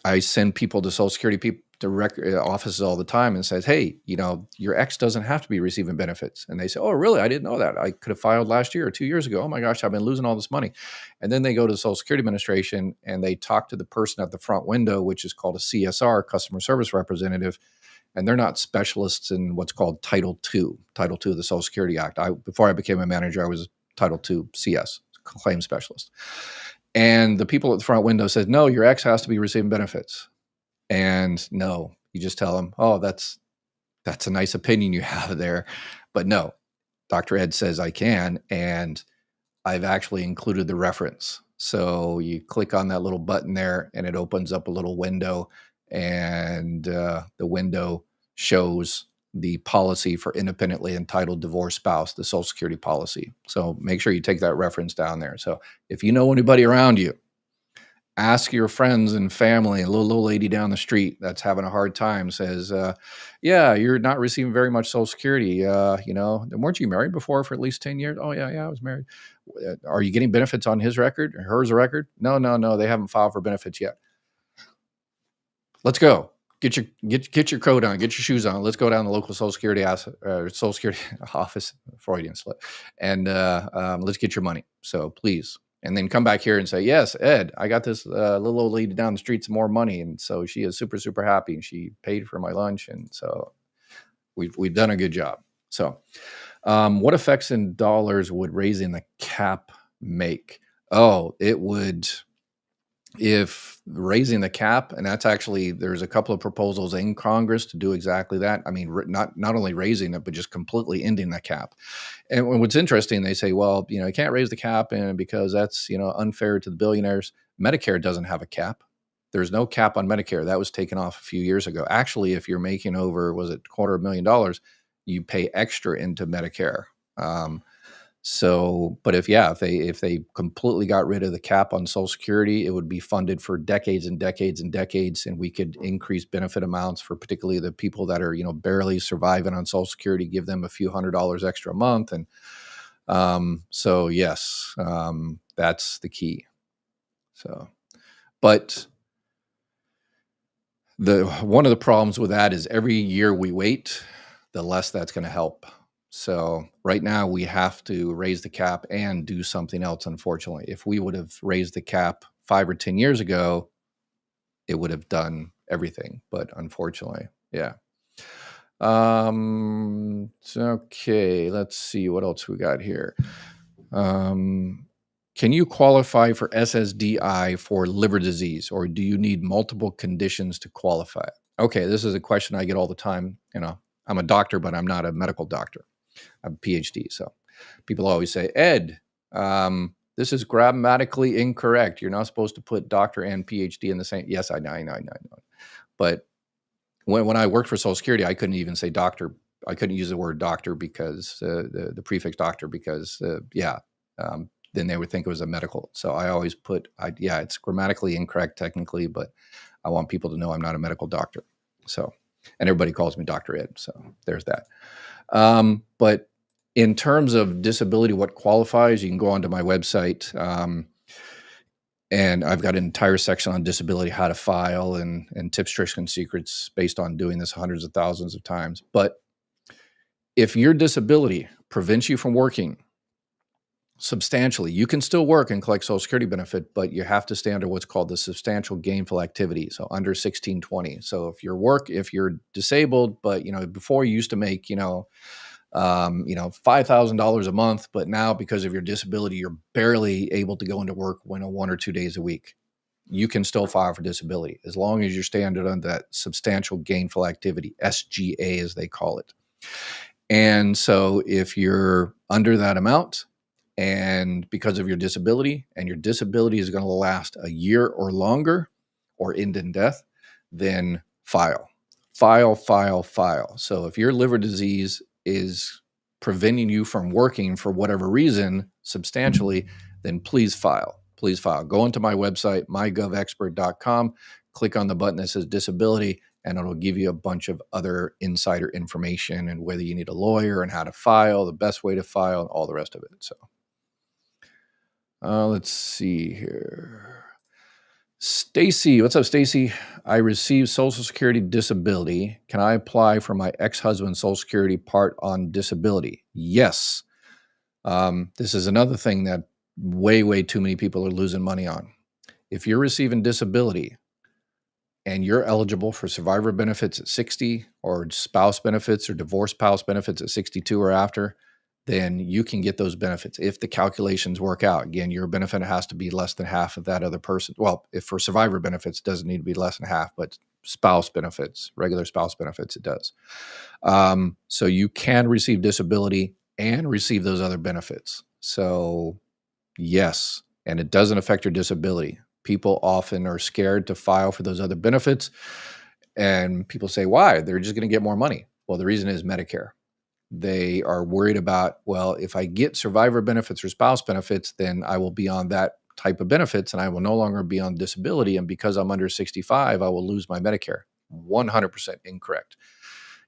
I send people to Social Security offices all the time and says, hey, your ex doesn't have to be receiving benefits. And they say, oh, really? I didn't know that. I could have filed last year or 2 years ago. Oh my gosh, I've been losing all this money. And then they go to the Social Security Administration and they talk to the person at the front window, which is called a CSR, customer service representative. And they're not specialists in what's called Title II of the Social Security Act. Before I became a manager, I was Title II CS, claim specialist. And the people at the front window said, no, your ex has to be receiving benefits. And no, you just tell them, oh, that's a nice opinion you have there. But no, Dr. Ed says I can, and I've actually included the reference. So you click on that little button there and it opens up a little window, and the window shows the policy for independently entitled divorced spouse, the Social Security policy. So make sure you take that reference down there. So if you know anybody around you, ask your friends and family. A little lady down the street that's having a hard time says, yeah, you're not receiving very much Social Security. Weren't you married before for at least 10 years? Oh, yeah, I was married. Are you getting benefits on his record or hers record? No, they haven't filed for benefits yet. Let's go. Get your coat on, get your shoes on. Let's go down to the local Social Security office, Freudian slip, and let's get your money. So please, and then come back here and say, yes, Ed, I got this little old lady down the street some more money, and so she is super, super happy, and she paid for my lunch, and so we've done a good job. So, what effects in dollars would raising the cap make? Oh, it would. If raising the cap, and that's actually, there's a couple of proposals in Congress to do exactly that. I mean, not only raising it, but just completely ending the cap. And what's interesting, they say, well, you can't raise the cap and because that's, unfair to the billionaires. Medicare doesn't have a cap. There's no cap on Medicare. That was taken off a few years ago. Actually, if you're making over, was it $250,000, you pay extra into Medicare. But if they completely got rid of the cap on Social Security, it would be funded for decades and decades and decades, and we could increase benefit amounts for particularly the people that are, barely surviving on Social Security, give them a few $100s extra a month. And yes, that's the key. So, but one of the problems with that is every year we wait, the less that's going to help. So right now we have to raise the cap and do something else, unfortunately. If we would have raised the cap 5 or 10 years ago, it would have done everything. But unfortunately, yeah. Okay, let's see what else we got here. Can you qualify for SSDI for liver disease, or do you need multiple conditions to qualify? Okay, this is a question I get all the time. I'm a doctor, but I'm not a medical doctor. I have a PhD. So people always say, Ed, this is grammatically incorrect. You're not supposed to put doctor and PhD in the same. Yes, I know. But when I worked for Social Security, I couldn't even say doctor. I couldn't use the word doctor because the prefix doctor because, then they would think it was a medical. So I always put, it's grammatically incorrect technically, but I want people to know I'm not a medical doctor. So, and everybody calls me Dr. Ed. So there's that. But in terms of disability, what qualifies, you can go onto my website. And I've got an entire section on disability, how to file and tips, tricks, and secrets based on doing this hundreds of thousands of times. But if your disability prevents you from working substantially, you can still work and collect Social Security benefit, but you have to stay under what's called the substantial gainful activity. So under 1620. So if you're disabled, but before you used to make, $5,000 a month, but now because of your disability, you're barely able to go into work 1 or 2 days a week. You can still file for disability as long as you're staying under that substantial gainful activity, SGA as they call it. And so if you're under that amount, and because of your disability, and your disability is going to last a year or longer or end in death, then file. So if your liver disease is preventing you from working for whatever reason substantially, then please file. Go into my website, mygovexpert.com, click on the button that says disability, and it'll give you a bunch of other insider information and whether you need a lawyer and how to file, the best way to file, and all the rest of it. So let's see here. Stacy, what's up, Stacy? I received Social Security disability. Can I apply for my ex-husband's Social Security part on disability? Yes. This is another thing that way too many people are losing money on. If you're receiving disability and you're eligible for survivor benefits at 60 or spouse benefits or divorced spouse benefits at 62 or after, then you can get those benefits if the calculations work out. Again, your benefit has to be less than half of that other person. Well, if for survivor benefits, it doesn't need to be less than half, but spouse benefits, regular spouse benefits, it does. So you can receive disability and receive those other benefits. So yes, and it doesn't affect your disability. People often are scared to file for those other benefits. And people say, why? They're just going to get more money. Well, the reason is Medicare. They are worried about, well, if I get survivor benefits or spouse benefits, then I will be on that type of benefits and I will no longer be on disability. And because I'm under 65, I will lose my Medicare. 100% incorrect.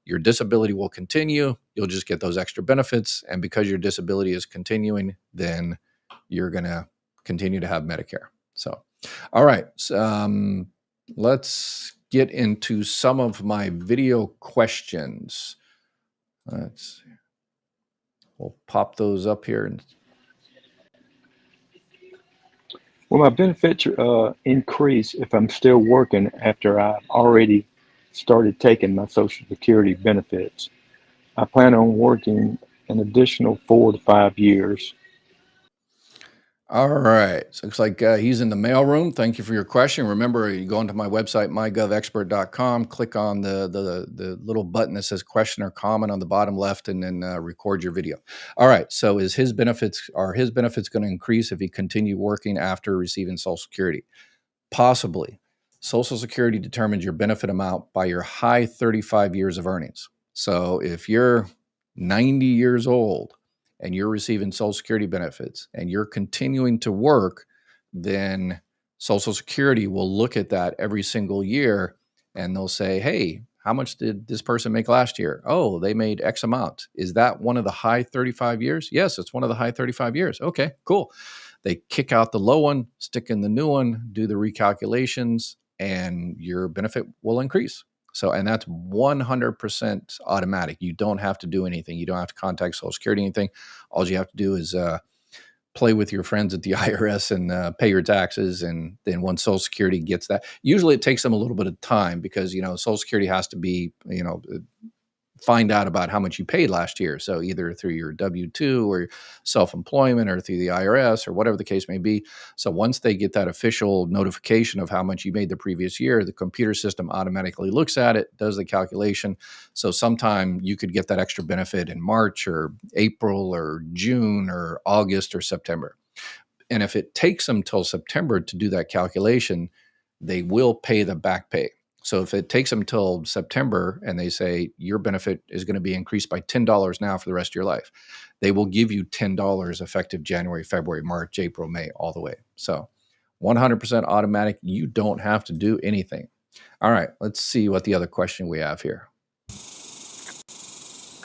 Your disability will continue. You'll just get those extra benefits. And because your disability is continuing, then you're going to continue to have Medicare. So, all right. Let's get into some of my video questions. Let's see. We'll pop those up here. Will my benefits increase if I'm still working after I've already started taking my Social Security benefits? I plan on working an additional 4 to 5 years. All right. So looks like he's in the mailroom. Thank you for your question. Remember, you go onto my website, mygovexpert.com, click on the little button that says question or comment on the bottom left, and then record your video. All right. So are his benefits going to increase if he continue working after receiving Social Security? Possibly. Social Security determines your benefit amount by your high 35 years of earnings. So if you're 90 years old and you're receiving Social Security benefits and you're continuing to work, then Social Security will look at that every single year and they'll say, hey, how much did this person make last year? Oh, they made X amount. Is that one of the high 35 years? Yes, it's one of the high 35 years. Okay, cool. They kick out the low one, stick in the new one, do the recalculations, and your benefit will increase. So, and that's 100% automatic. You don't have to do anything. You don't have to contact Social Security, anything. All you have to do is play with your friends at the IRS and pay your taxes. And then once Social Security gets that, usually it takes them a little bit of time because, Social Security has to be, find out about how much you paid last year. So either through your W-2 or self-employment or through the IRS or whatever the case may be. So once they get that official notification of how much you made the previous year, the computer system automatically looks at it, does the calculation. So sometime you could get that extra benefit in March or April or June or August or September. And if it takes them till September to do that calculation, they will pay the back pay. So if it takes them till September and they say your benefit is going to be increased by $10 now for the rest of your life, they will give you $10 effective January, February, March, April, May, all the way. So 100% automatic. You don't have to do anything. All right, let's see what the other question we have here.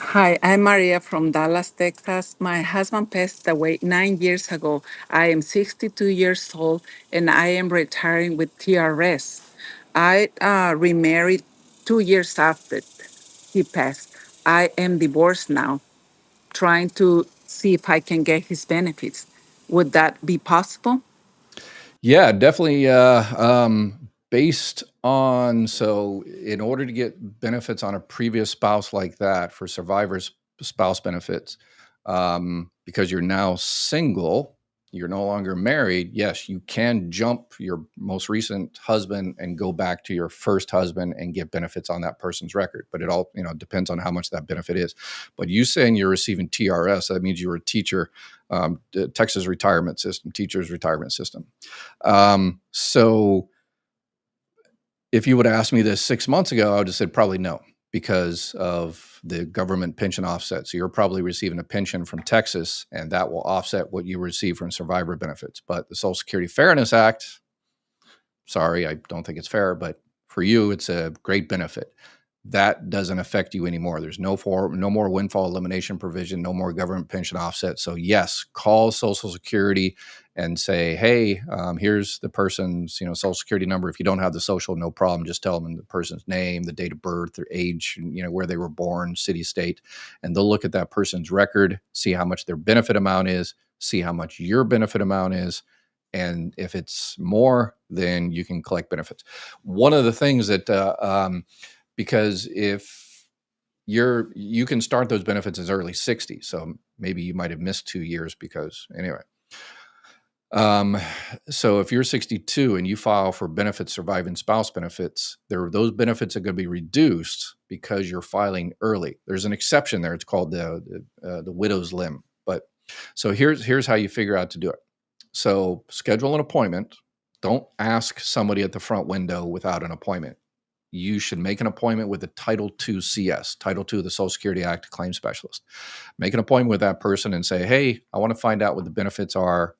Hi, I'm Maria from Dallas, Texas. My husband passed away 9 years ago. I am 62 years old and I am retiring with TRS. I remarried 2 years after he passed. I am divorced now, trying to see if I can get his benefits. Would that be possible? Yeah, definitely. Based on, so in order to get benefits on a previous spouse like that for survivors' spouse benefits, because you're now single, you're no longer married, yes, you can jump your most recent husband and go back to your first husband and get benefits on that person's record. But it all, depends on how much that benefit is. But you saying you're receiving TRS, that means you're a teacher, Texas retirement system, teachers retirement system. So if you would have asked me this 6 months ago, I would have said probably no, because of the government pension offset. So you're probably receiving a pension from Texas, and that will offset what you receive from survivor benefits. But the Social Security Fairness Act, sorry, I don't think it's fair, but for you, it's a great benefit. That doesn't affect you anymore. There's no more windfall elimination provision, no more government pension offset. So yes, call Social Security and say, hey, here's the person's Social Security number. If you don't have the social, no problem. Just tell them the person's name, the date of birth, their age, where they were born, city, state, and they'll look at that person's record, see how much their benefit amount is, see how much your benefit amount is. And if it's more, then you can collect benefits. One of the things that because if you can start those benefits as early 60, so maybe you might have missed 2 years because anyway. So if you're 62 and you file for benefits, surviving spouse benefits, those benefits are going to be reduced because you're filing early. There's an exception there. It's called the widow's limb. But so here's how you figure out to do it. So schedule an appointment. Don't ask somebody at the front window without an appointment. you should make an appointment with the Title II CS, Title II of the Social Security Act claim specialist. Make an appointment with that person and say, hey, I want to find out what the benefits are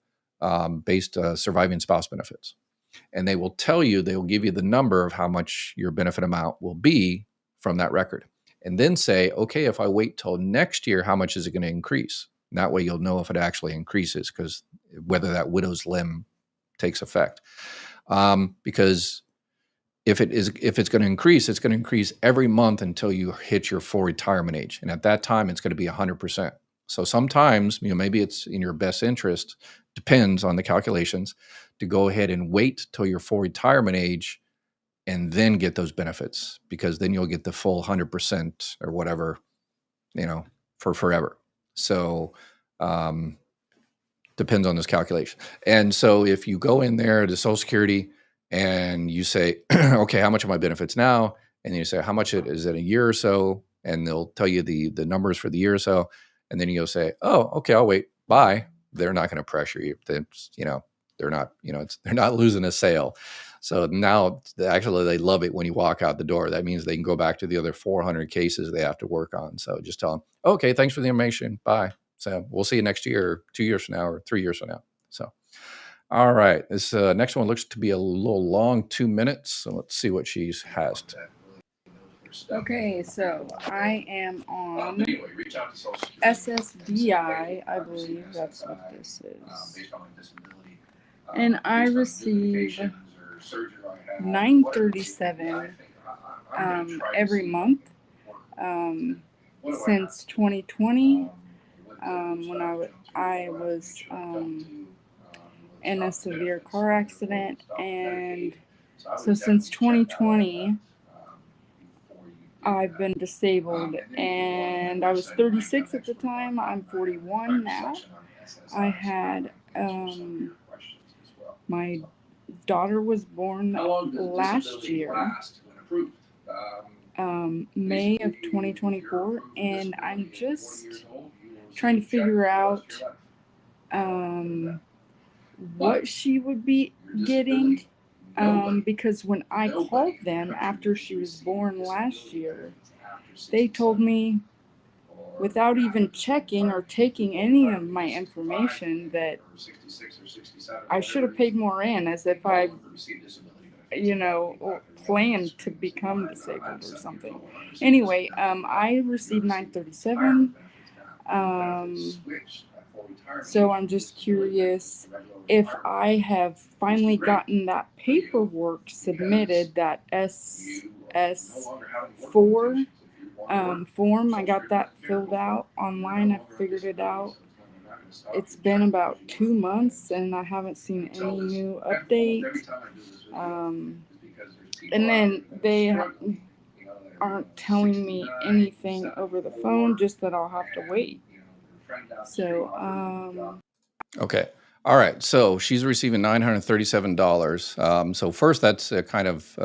based surviving spouse benefits. And they will tell you, they will give you the number of how much your benefit amount will be from that record. And then say, okay, if I wait till next year, how much is it going to increase? And that way you'll know if it actually increases, because whether that widow's limb takes effect. Because if it's going to increase, it's going to increase every month until you hit your full retirement age. And at that time, it's going to be 100%. So sometimes, maybe it's in your best interest, depends on the calculations, to go ahead and wait till your full retirement age and then get those benefits, because then you'll get the full 100% or whatever, for forever. So depends on this calculation. And so if you go in there to Social Security and you say, okay, how much are my benefits now? And you say, how much is it a year or so? And they'll tell you the numbers for the year or so. And then you'll say, oh, okay, I'll wait. Bye. They're not going to pressure you. They're not, they're not losing a sale. So now actually they love it when you walk out the door. That means they can go back to the other 400 cases they have to work on. So just tell them, okay, thanks for the information. Bye. So we'll see you next year, or 2 years from now, or 3 years from now. So, all right. This next one looks to be a little long, 2 minutes. So let's see what she has. Okay, so I am on SSDI, I believe that's what this is. And I receive $937 every month since 2020, when I was in a severe car accident. And so since 2020, I've been disabled, and I was 36 at the time. I'm 41 now. I had my daughter was born last year, May of 2024, and I'm just trying to figure out what she would be getting. Because when I called them after she was born last year, they told me, without even checking or taking any of my information, that I should have paid more in, as if I, planned to become disabled or something. Anyway, I received $937. So I'm just curious if I have finally gotten that paperwork submitted, that SS4 form. I got that filled out online. I figured it out. It's been about 2 months and I haven't seen any new update. And then they aren't telling me anything over the phone, just that I'll have to wait. So, okay. All right. So she's receiving $937. So first, that's kind of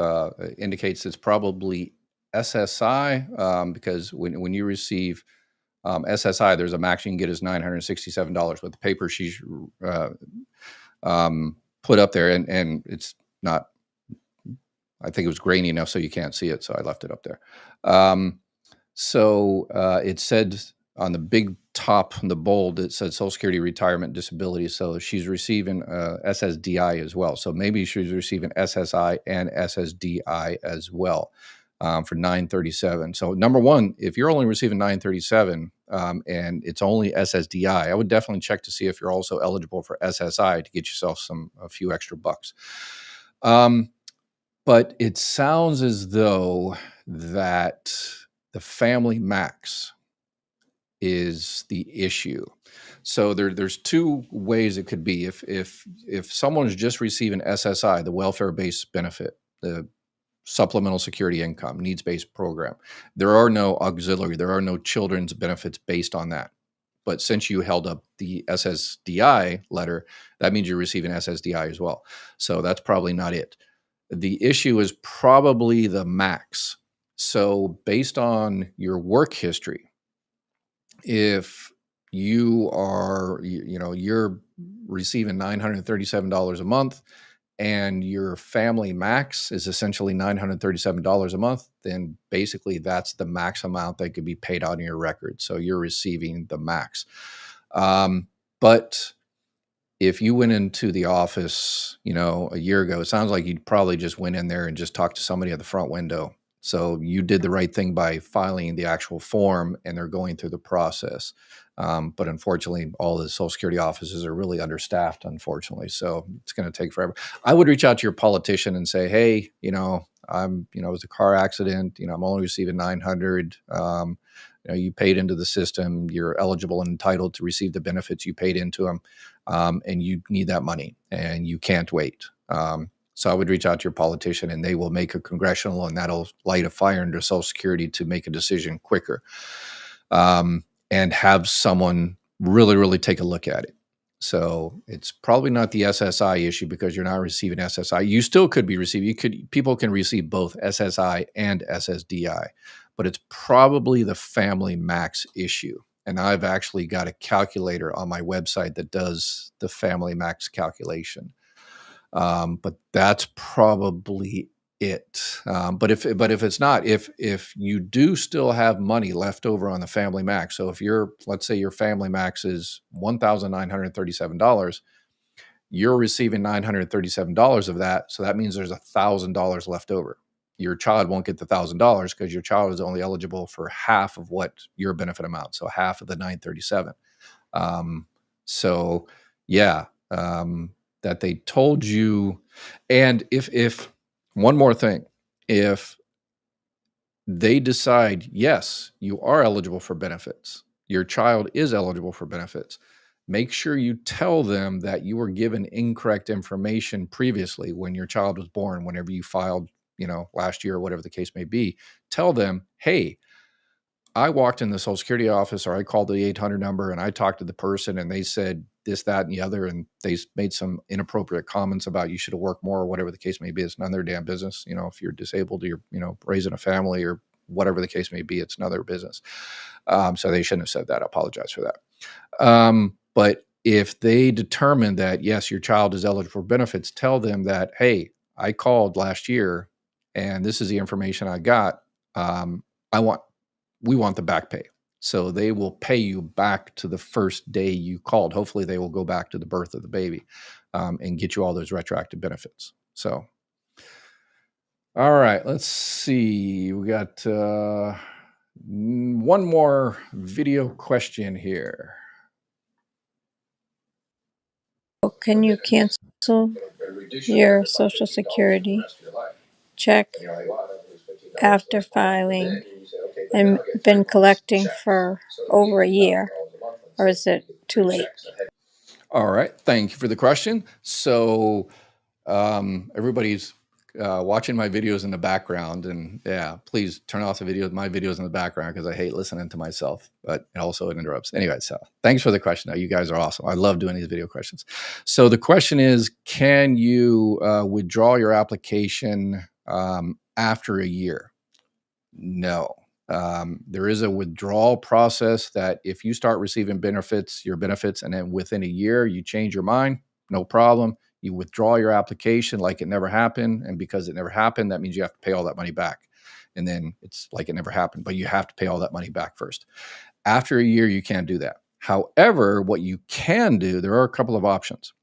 indicates it's probably SSI, because when you receive SSI, there's a max you can get is $967 with the paper she's put up there, and it's not. I think it was grainy enough so you can't see it, so I left it up there. So it said on the big top, the bold, it said Social Security Retirement Disability. So she's receiving SSDI as well. So maybe she's receiving SSI and SSDI as well for $937. So number one, if you're only receiving $937 and it's only SSDI, I would definitely check to see if you're also eligible for SSI to get yourself a few extra bucks. But it sounds as though that the family max is the issue. So there's two ways it could be. If someone is just receiving SSI, the welfare-based benefit, the supplemental security income, needs-based program, there are no auxiliary, there are no children's benefits based on that. But since you held up the SSDI letter, that means you're receiving SSDI as well. So that's probably not it. The issue is probably the max. So based on your work history, if you are, you're receiving $937 a month and your family max is essentially $937 a month, then basically that's the max amount that could be paid out in your record. So you're receiving the max. But if you went into the office, a year ago, it sounds like you probably just went in there and just talked to somebody at the front window. So you did the right thing by filing the actual form, and they're going through the process. But unfortunately, all the Social Security offices are really understaffed, unfortunately. So it's going to take forever. I would reach out to your politician and say, hey, it was a car accident. I'm only receiving $900. You paid into the system. You're eligible and entitled to receive the benefits you paid into them. And you need that money and you can't wait. So I would reach out to your politician, and they will make a congressional, and that'll light a fire under Social Security to make a decision quicker. And have someone really, really take a look at it. So it's probably not the SSI issue because you're not receiving SSI. You still could be receiving, people can receive both SSI and SSDI, but it's probably the family max issue. And I've actually got a calculator on my website that does the family max calculation. But that's probably it. But if it's not, if you do still have money left over on the family max, so if let's say your family max is $1,937, you're receiving $937 of that. So that means there's $1,000 left over. Your child won't get the $1,000 because your child is only eligible for half of what your benefit amount. So half of the 937. So yeah, that they told you. And if one more thing, if they decide, yes, you are eligible for benefits, your child is eligible for benefits, make sure you tell them that you were given incorrect information previously when your child was born, whenever you filed, last year or whatever the case may be. Tell them, hey, I walked in the Social Security office, or I called the 800 number and I talked to the person and they said this, that, and the other, and they made some inappropriate comments about you should have worked more or whatever the case may be. It's none of their damn business. If you're disabled or you're, raising a family or whatever the case may be, it's none of their business. So they shouldn't have said that. I apologize for that. But if they determine that, yes, your child is eligible for benefits, tell them that, hey, I called last year and this is the information I got. We want the back pay. So they will pay you back to the first day you called. Hopefully they will go back to the birth of the baby and get you all those retroactive benefits. So, all right, let's see. We got one more video question here. Can you cancel your Social Security check after filing and been collecting for over a year, or is it too late? All right, thank you for the question. So everybody's watching my videos in the background, and yeah, please turn off my videos in the background because I hate listening to myself, but it interrupts. Anyway, so thanks for the question. You guys are awesome. I love doing these video questions. So the question is, can you withdraw your application after a year? No. There is a withdrawal process that if you start receiving your benefits, and then within a year you change your mind, no problem. You withdraw your application like it never happened. And because it never happened, that means you have to pay all that money back. And then it's like it never happened, but you have to pay all that money back first. After a year, you can't do that. However, what you can do, there are a couple of options.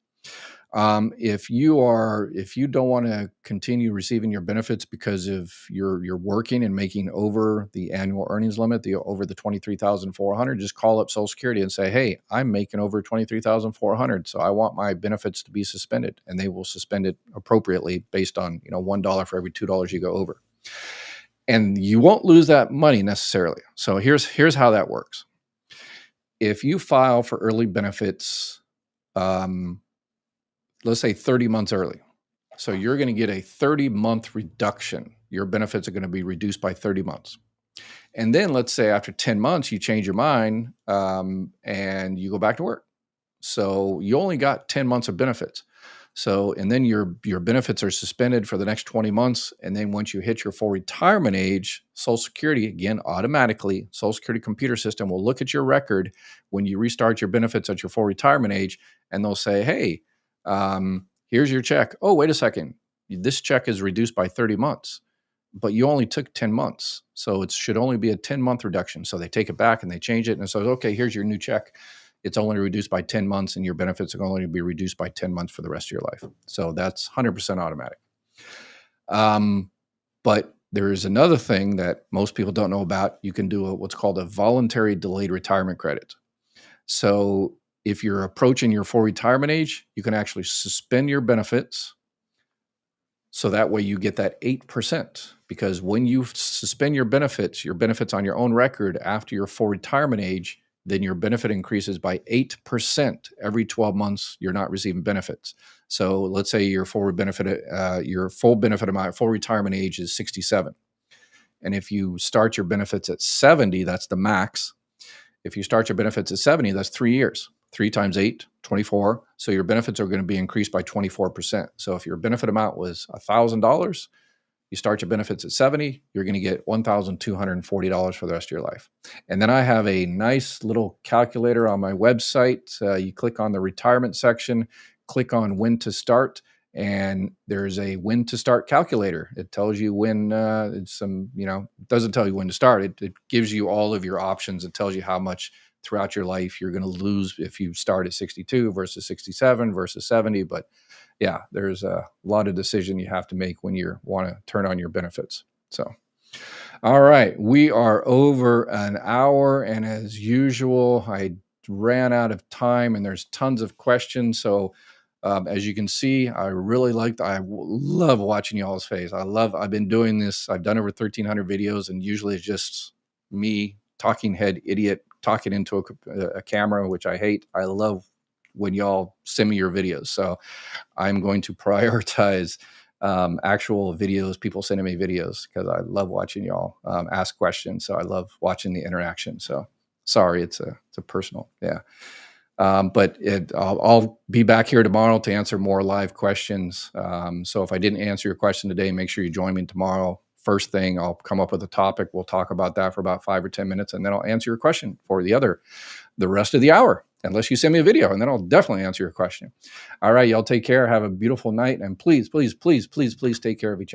If you don't want to continue receiving your benefits because of you're working and making over the annual earnings limit, over the $23,400, just call up Social Security and say, hey, I'm making over $23,400, so I want my benefits to be suspended, and they will suspend it appropriately based on $1 for every $2 you go over, and you won't lose that money necessarily. So here's how that works. If you file for early benefits, let's say 30 months early. So you're going to get a 30-month reduction. Your benefits are going to be reduced by 30 months. And then let's say after 10 months, you change your mind and you go back to work. So you only got 10 months of benefits. And then your benefits are suspended for the next 20 months. And then once you hit your full retirement age, Social Security, again, automatically, Social Security computer system will look at your record when you restart your benefits at your full retirement age, and they'll say, hey, Here's your check. Oh, wait a second. This check is reduced by 30 months, but you only took 10 months. So it should only be a 10-month reduction. So they take it back and they change it. And it says, okay, here's your new check. It's only reduced by 10 months and your benefits are only be reduced by 10 months for the rest of your life. So that's 100% automatic. But there is another thing that most people don't know about. You can do what's called a voluntary delayed retirement credit. So if you're approaching your full retirement age, you can actually suspend your benefits. So that way you get that 8%, because when you suspend your benefits on your own record after your full retirement age, then your benefit increases by 8% every 12 months you're not receiving benefits. So let's say your full benefit amount, full retirement age is 67. And if you start your benefits at 70, that's the max. If you start your benefits at 70, that's 3 years. 3 times 8, 24. So your benefits are going to be increased by 24%. So if your benefit amount was $1,000, you start your benefits at 70, you're going to get $1,240 for the rest of your life. And then I have a nice little calculator on my website. You click on the retirement section, click on when to start, and there's a when to start calculator. It tells you when it doesn't tell you when to start. It gives you all of your options. It tells you how much throughout your life you're going to lose if you start at 62 versus 67 versus 70. But yeah, there's a lot of decision you have to make when you want to turn on your benefits. So, all right, we are over an hour, and as usual, I ran out of time, and there's tons of questions. So, as you can see, I love watching y'all's face. I've been doing this. I've done over 1,300 videos, and usually it's just me, talking head idiot, talking into a camera, which I hate. I love when y'all send me your videos. So I'm going to prioritize actual videos, people sending me videos, because I love watching y'all ask questions. So I love watching the interaction. So sorry, it's a personal, yeah. But I'll be back here tomorrow to answer more live questions. So if I didn't answer your question today, make sure you join me tomorrow. First thing, I'll come up with a topic. We'll talk about that for about 5 or 10 minutes, and then I'll answer your question for the rest of the hour, unless you send me a video, and then I'll definitely answer your question. All right, y'all take care. Have a beautiful night, and please, please, please, please, please take care of each other.